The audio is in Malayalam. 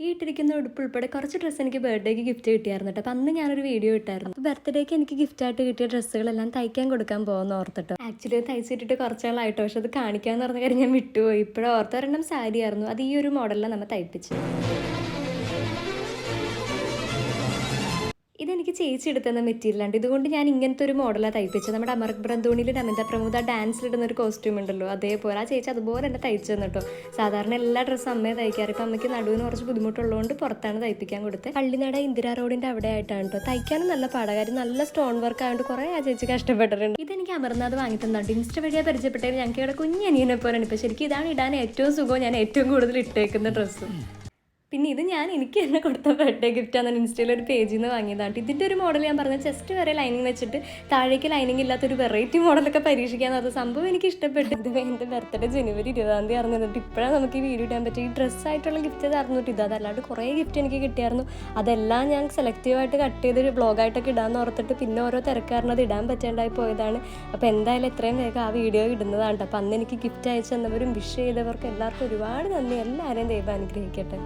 ഈ ഇട്ടിരിക്കുന്ന ഉടുപ്പ് ഉൾപ്പെടെ കുറച്ച് ഡ്രസ്സ് എനിക്ക് ബർത്ത്ഡേക്ക് ഗിഫ്റ്റ് കിട്ടിയായിരുന്നു കേട്ടോ. അപ്പം അന്ന് ഞാനൊരു വീഡിയോ ഇട്ടായിരുന്നു. അപ്പോൾ ബർത്ത്ഡേക്ക് എനിക്ക് ഗിഫ്റ്റായിട്ട് കിട്ടിയ ഡ്രസ്സുകളെല്ലാം തയ്ക്കാൻ കൊടുക്കാൻ പോകുന്ന ഓർത്തിട്ടോ. ആക്ച്വലി തയ്ച്ചിട്ടിട്ട് കുറച്ചാളായിട്ടോ, പക്ഷെ അത് കാണിക്കാമെന്ന് പറഞ്ഞ കാര്യം ഞാൻ വിട്ടുപോയി. ഇപ്പോഴും ഓർത്തൊരെണ്ണം സാരി ആയിരുന്നു, അത് ഈ ഒരു മോഡലിലാണ് നമ്മൾ തയ്പ്പിച്ചത്. ഇതെനിക്ക് ചേച്ചി എടുത്തുന്ന മെറ്റീരിയലാണ്. ഇതുകൊണ്ട് ഞാൻ ഇങ്ങനത്തെ ഒരു മോഡലാണ് തയ്പ്പിച്ചത്. നമ്മുടെ അമർക്ക് ബ്രന്തോണിയിൽ നമിത പ്രമോദ ഡാൻസിലിടുന്ന ഒരു കോസ്റ്റ്യൂം ഉണ്ടല്ലോ, അതേപോലെ ആ ചേച്ചി അതുപോലെ തന്നെ തയ്ച്ചു തന്നിട്ടോ. സാധാരണ എല്ലാ ഡ്രസ്സും അമ്മയെ തയ്ക്കാറ്. ഇപ്പം അമ്മയ്ക്ക് നടുവിന് കുറച്ച് ബുദ്ധിമുട്ടുള്ളതുകൊണ്ട് പുറത്താണ് തയ്പ്പിക്കാൻ കൊടുത്തത്. പള്ളിനട ഇന്ദിരാ റോഡിൻ്റെ അവിടെ ആയിട്ടാണ് കേട്ടോ. തയ്ക്കാനും നല്ല പാടകാര്യം, നല്ല സ്റ്റോൺ വർക്ക് ആയതുകൊണ്ട് കുറേ ആ ചേച്ചി കഷ്ടപ്പെട്ടിട്ടുണ്ട്. ഇതെനിക്ക് അമർനാഥ് വാങ്ങി തന്നിട്ടുണ്ട്. ഇൻസ്റ്റ വഴിയാണ് പരിചയപ്പെട്ടത്. ഞങ്ങൾക്ക് ഇവിടെ കുഞ്ഞനിയനെ പോലെയാണ്. ഇപ്പം ശരിക്കും ഇതാണ് ഇടാൻ ഏറ്റവും സുഖം, ഞാൻ ഏറ്റവും കൂടുതൽ ഇട്ടേക്കുന്ന ഡ്രസ്സ്. പിന്നെ ഇത് ഞാൻ എനിക്ക് തന്നെ കൊടുത്ത ബർത്ത്ഡേ ഗിഫ്റ്റാണ്. ഇൻസ്റ്റയിൽ ഒരു പേജിൽ നിന്ന് വാങ്ങിയതാണ്. ഇതിൻ്റെ ഒരു മോഡൽ ഞാൻ പറഞ്ഞ ചെസ്റ്റ് വരെ ലൈനിങ് വെച്ചിട്ട് താഴേക്ക് ലൈനിങ് ഇല്ലാത്തൊരു വെറൈറ്റി മോഡലൊക്കെ പരീക്ഷിക്കാൻ. അത് സംഭവം എനിക്ക് ഇഷ്ടപ്പെട്ടു. ഇത് എൻ്റെ ബർത്ത്ഡേ ജനുവരി 20 അറിഞ്ഞിട്ട് ഇപ്പോഴാണ് നമുക്ക് ഈ വീഡിയോ ഇടാൻ പറ്റും. ഈ ഡ്രസ്സായിട്ടുള്ള ഗിഫ്റ്റ് തന്നിട്ട് ഇത് അതല്ലാണ്ട് കുറേ ഗിഫ്റ്റ് എനിക്ക് കിട്ടിയായിരുന്നു. അതെല്ലാം ഞാൻ സെലക്റ്റീവായിട്ട് കട്ട് ചെയ്തൊരു ബ്ലോഗായിട്ടൊക്കെ ഇടാമെന്ന് ഓർത്തിട്ട് പിന്നെ ഓരോ തിരക്കാരണം അത് ഇടാൻ പറ്റാണ്ടായി പോയതാണ്. അപ്പോൾ എന്തായാലും എത്രയും വേഗം ആ വീഡിയോ ഇടുന്നതാണ്. അപ്പോൾ അന്ന് എനിക്ക് ഗിഫ്റ്റ് അയച്ചു തന്നവരും വിഷ് ചെയ്തവർക്കും എല്ലാവർക്കും ഒരുപാട് നന്ദി. എല്ലാവരെയും ദൈവം അനുഗ്രഹിക്കട്ടെ.